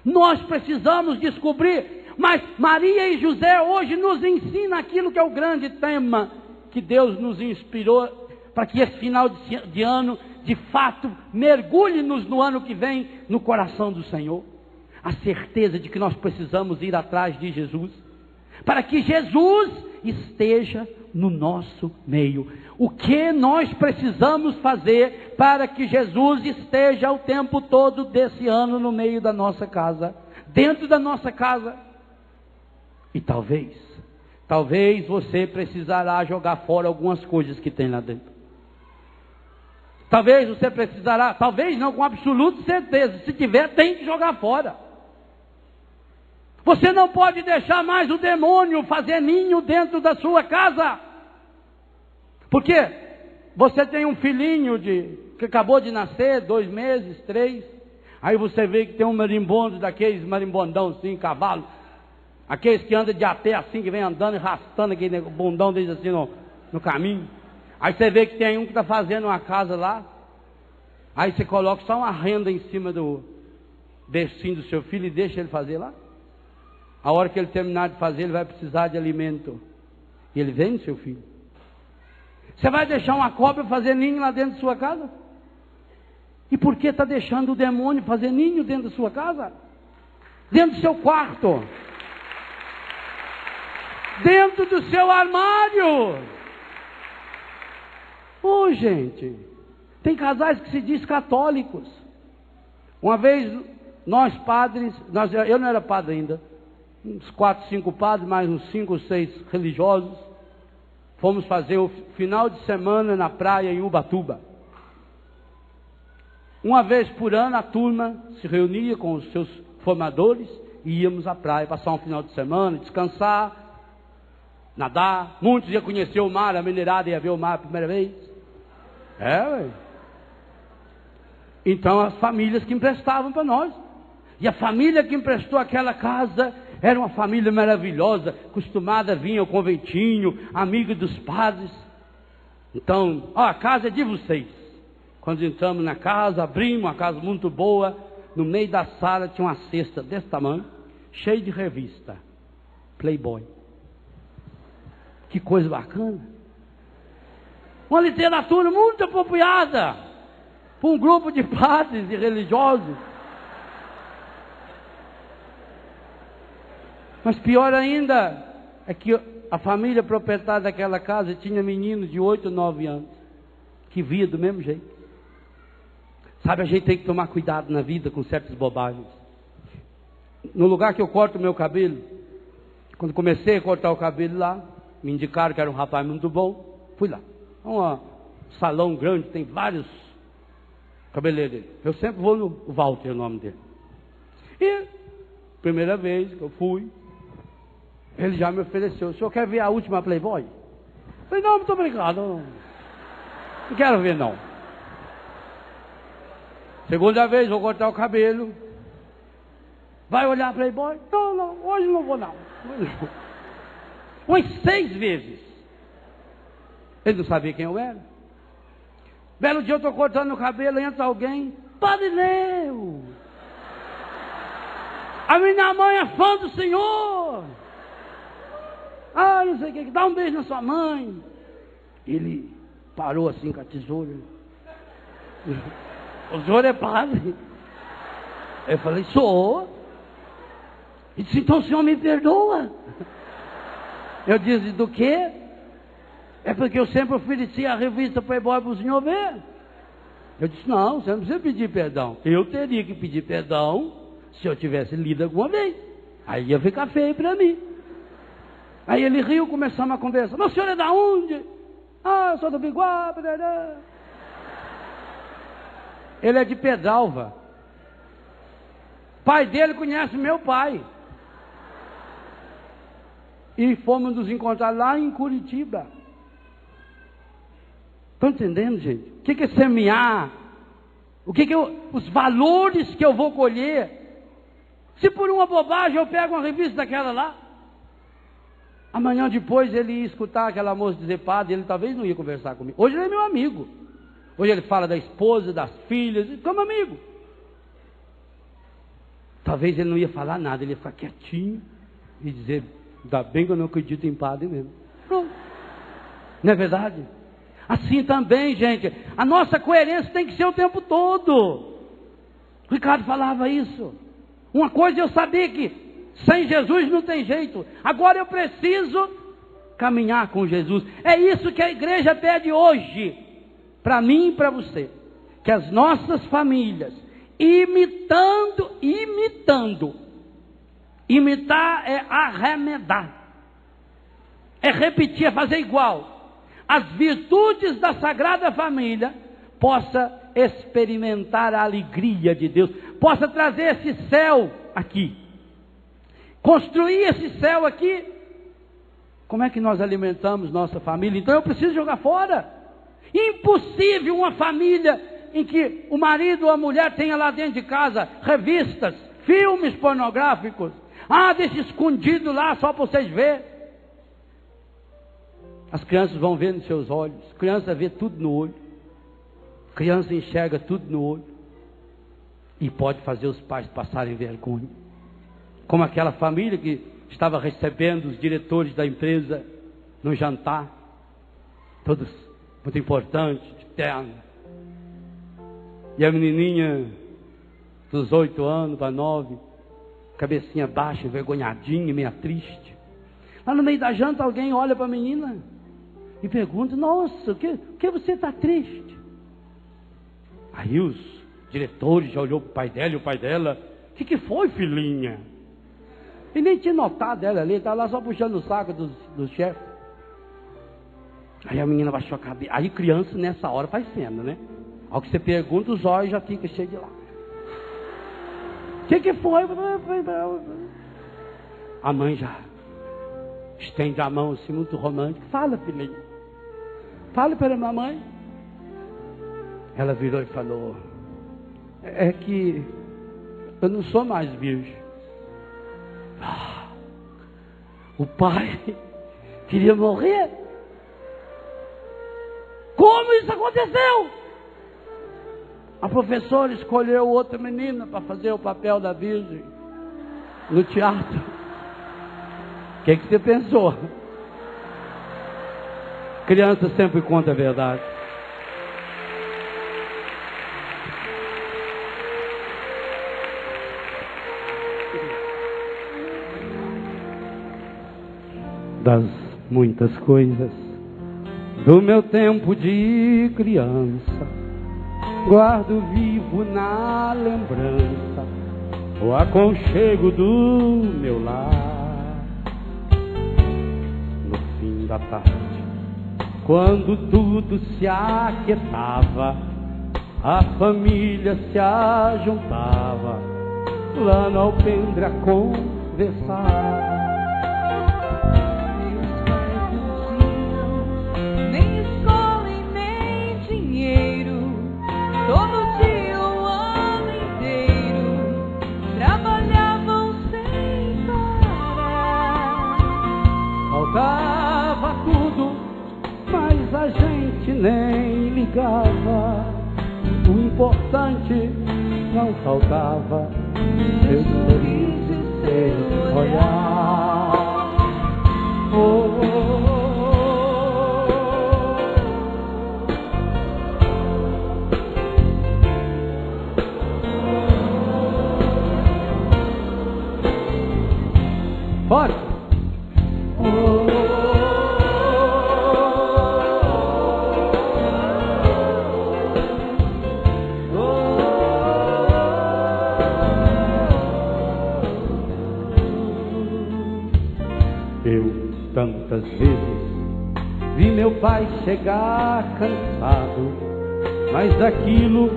Nós precisamos descobrir. Mas Maria e José hoje nos ensinam aquilo que é o grande tema que Deus nos inspirou para que esse final de ano, de fato, mergulhe-nos no ano que vem no coração do Senhor. A certeza de que nós precisamos ir atrás de Jesus, para que Jesus esteja no nosso meio. O que nós precisamos fazer para que Jesus esteja o tempo todo desse ano no meio da nossa casa, dentro da nossa casa? E talvez você precisará jogar fora algumas coisas que tem lá dentro. Talvez você precisará, talvez não, com absoluta certeza, se tiver, tem que jogar fora. Você não pode deixar mais o demônio fazer ninho dentro da sua casa. Porque você tem um filhinho que acabou de nascer, 2 meses, 3. Aí você vê que tem um marimbondo daqueles marimbondão assim, cavalo. Aqueles que andam de a pé assim, que vem andando e arrastando aquele bundão deles assim no caminho. Aí você vê que tem um que está fazendo uma casa lá. Aí você coloca só uma renda em cima do bercinho do seu filho e deixa ele fazer lá. A hora que ele terminar de fazer, ele vai precisar de alimento. E ele vem, seu filho. Você vai deixar uma cobra fazer ninho lá dentro de sua casa? E por que está deixando o demônio fazer ninho dentro da sua casa? Dentro do seu quarto? Dentro do seu armário? Gente, tem casais que se diz católicos. Uma vez, nós padres, eu não era padre ainda, uns 4, 5 padres, mais uns 5 ou 6 religiosos, fomos fazer o final de semana na praia em Ubatuba. Uma vez por ano a turma se reunia com os seus formadores e íamos à praia, passar um final de semana, descansar, nadar. Muitos iam conhecer o mar, a minerada ia ver o mar a primeira vez. Ué. Então as famílias que emprestavam para nós. E a família que emprestou aquela casa era uma família maravilhosa, acostumada a vir ao conventinho, amiga dos padres. Então, a casa é de vocês. Quando entramos na casa, abrimos uma casa muito boa. No meio da sala tinha uma cesta desse tamanho, cheia de revista Playboy. Que coisa bacana. Uma literatura muito apropriada para um grupo de padres e religiosos. Mas pior ainda é que a família proprietária daquela casa tinha meninos de 8, 9 anos que via do mesmo jeito. Sabe, a gente tem que tomar cuidado na vida com certas bobagens. No lugar que eu corto o meu cabelo, quando comecei a cortar o cabelo lá, me indicaram que era um rapaz muito bom, fui lá. É um salão grande, tem vários cabeleireiros. Eu sempre vou no Walter, é o nome dele. E, primeira vez que eu fui, ele já me ofereceu: o senhor quer ver a última Playboy? Eu falei: não, muito obrigado, não quero ver não. Segunda vez, vou cortar o cabelo. Vai olhar a Playboy? Não, não, hoje não vou não. Umas 6 vezes. Ele não sabia quem eu era. Belo dia eu estou cortando o cabelo, entra alguém: Padre Leo, a minha mãe é fã do senhor. Ah, não sei o que, dá um beijo na sua mãe. Ele parou assim com a tesoura. O senhor é padre? Eu falei: sou. Ele disse: então o senhor me perdoa. Eu disse: do quê? É porque eu sempre ofereci a revista Playboy para o senhor ver. Eu disse: não, você não precisa pedir perdão. Eu teria que pedir perdão se eu tivesse lido alguma vez. Aí ia ficar feio para mim. Aí ele riu, começamos a conversar: mas o senhor é da onde? Ah, eu sou do Biguá. Ele é de Pedalva. Pai dele conhece meu pai. E fomos nos encontrar lá em Curitiba. Estão entendendo, gente? O que é semear? Os valores que eu vou colher? Se por uma bobagem eu pego uma revista daquela lá, amanhã depois ele ia escutar aquela moça dizer padre, ele talvez não ia conversar comigo. Hoje ele é meu amigo. Hoje ele fala da esposa, das filhas, como amigo. Talvez ele não ia falar nada, ele ia ficar quietinho e dizer: ainda bem que eu não acredito em padre mesmo. Pronto. Não é verdade? Assim também, gente, a nossa coerência tem que ser o tempo todo. O Ricardo falava isso. Uma coisa eu sabia que sem Jesus não tem jeito. Agora eu preciso caminhar com Jesus. É isso que a igreja pede hoje, para mim e para você. Que as nossas famílias, imitando. Imitar é arremedar. É repetir, é fazer igual. As virtudes da Sagrada Família, possa experimentar a alegria de Deus, possa trazer esse céu aqui, construir esse céu aqui. Como é que nós alimentamos nossa família? Então eu preciso jogar fora. Impossível uma família em que o marido ou a mulher tenha lá dentro de casa revistas, filmes pornográficos. Ah, deixa escondido lá só para vocês verem. As crianças vão ver nos seus olhos. Criança vê tudo no olho. Criança enxerga tudo no olho. E pode fazer os pais passarem vergonha. Como aquela família que estava recebendo os diretores da empresa no jantar. Todos muito importantes, de terno. E a menininha dos 8 anos para 9, cabecinha baixa, envergonhadinha, meio triste. Lá no meio da janta alguém olha para a menina e pergunta: nossa, o que você está triste? Aí os diretores já olhou para o pai dela e o pai dela: o que foi, filhinha? E nem tinha notado ela ali, estava lá só puxando o saco do chefe. Aí a menina baixou a cabeça. Aí criança nessa hora faz cena, né? Ao que você pergunta, os olhos já ficam cheios de lágrimas. O que foi? A mãe já estende a mão assim, muito romântica. Fala, filhinho. Fala para a mamãe. Ela virou e falou: é que eu não sou mais virgem. O pai queria morrer. Como isso aconteceu? A professora escolheu outra menina para fazer o papel da virgem no teatro. O que você pensou? Criança sempre conta a verdade. Das muitas coisas do meu tempo de criança, guardo vivo na lembrança o aconchego do meu lar. No fim da tarde, quando tudo se aquietava, a família se ajuntava lá no alpendre a conversar. Faltava tudo, mas a gente nem ligava. O importante não faltava, seu sorriso e seu olhar. Oh, oh, oh. Forte. Eu tantas vezes vi meu pai chegar cansado, mas aquilo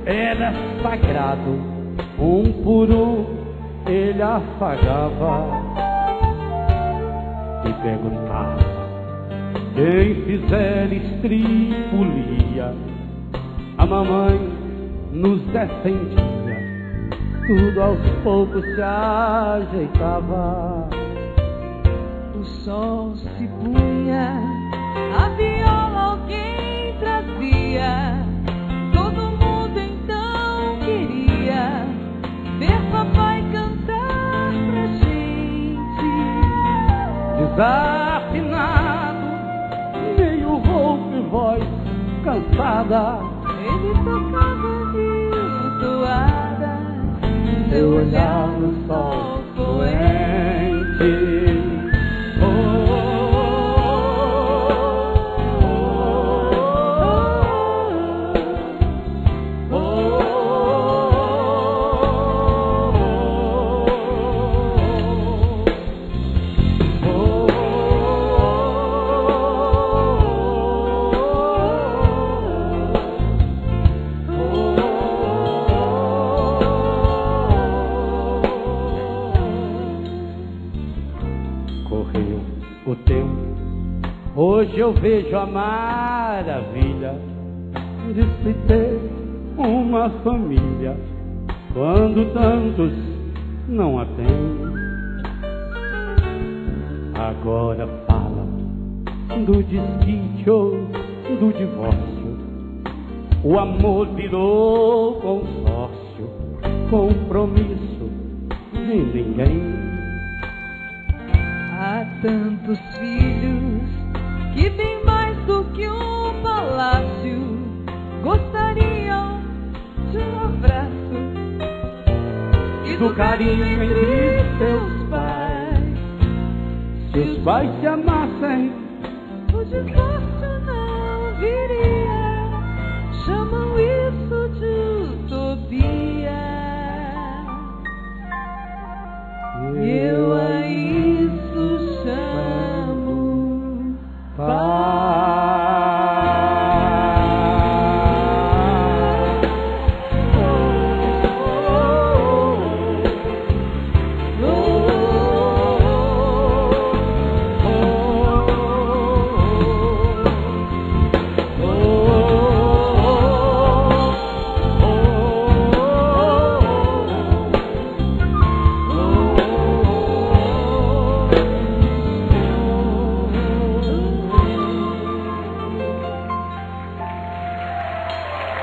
era sagrado. Um por um ele afagava e perguntava: quem fizer estripulia? A mamãe nos defendia, tudo aos poucos se ajeitava. O sol se punha, a viola alguém trazia. Todo mundo então queria ver papai cantar pra gente. Desafinado, meio rouco e voz cansada, ele tocava de toada, seu olhar no sol poente. Correu o tempo, hoje eu vejo a maravilha de se ter uma família, quando tantos não a têm. Agora fala do desquite ou do divórcio, o amor virou consórcio, compromisso de ninguém. Há tantos filhos que bem mais do que um palácio gostariam de um abraço e do carinho entre seus pais. Se os pais se amassem, o divórcio não viria. Chamam isso de utopia. Eu a isso chamo paz.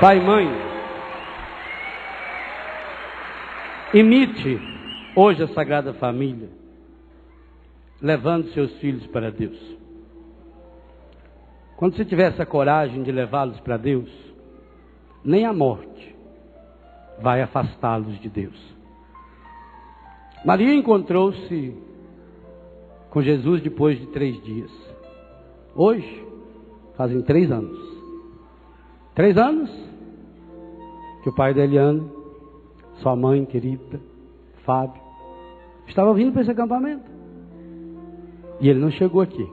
Pai e mãe, imite hoje a Sagrada Família, levando seus filhos para Deus. Quando você tiver essa coragem de levá-los para Deus, nem a morte vai afastá-los de Deus. Maria encontrou-se com Jesus depois de 3 dias. Hoje, fazem 3 anos. 3 anos que o pai da Eliana, sua mãe querida, Fábio, estava vindo para esse acampamento. E ele não chegou aqui.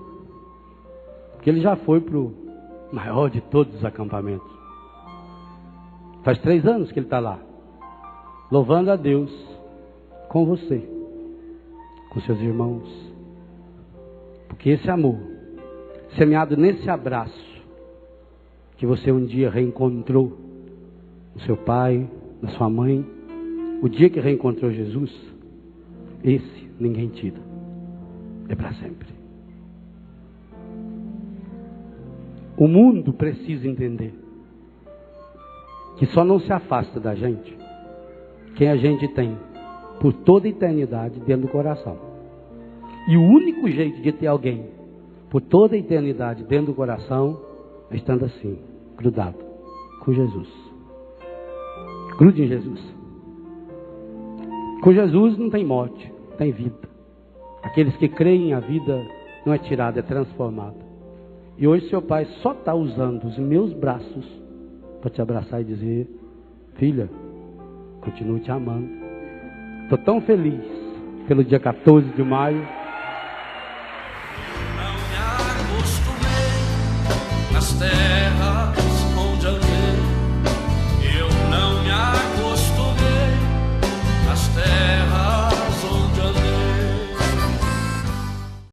Porque ele já foi para o maior de todos os acampamentos. Faz 3 anos que ele está lá. Louvando a Deus com você, com seus irmãos. Porque esse amor, semeado nesse abraço, que você um dia reencontrou no seu pai, na sua mãe, o dia que reencontrou Jesus, esse ninguém tira. É para sempre. O mundo precisa entender que só não se afasta da gente quem a gente tem por toda a eternidade dentro do coração. E o único jeito de ter alguém por toda a eternidade dentro do coração é estando assim, grudado com Jesus. Grude em Jesus. Com Jesus não tem morte, tem vida. Aqueles que creem, a vida não é tirada, é transformada. E hoje seu pai só está usando os meus braços para te abraçar e dizer: filha, continuo te amando. Estou tão feliz pelo dia 14 de maio. Não me acostumei nas terras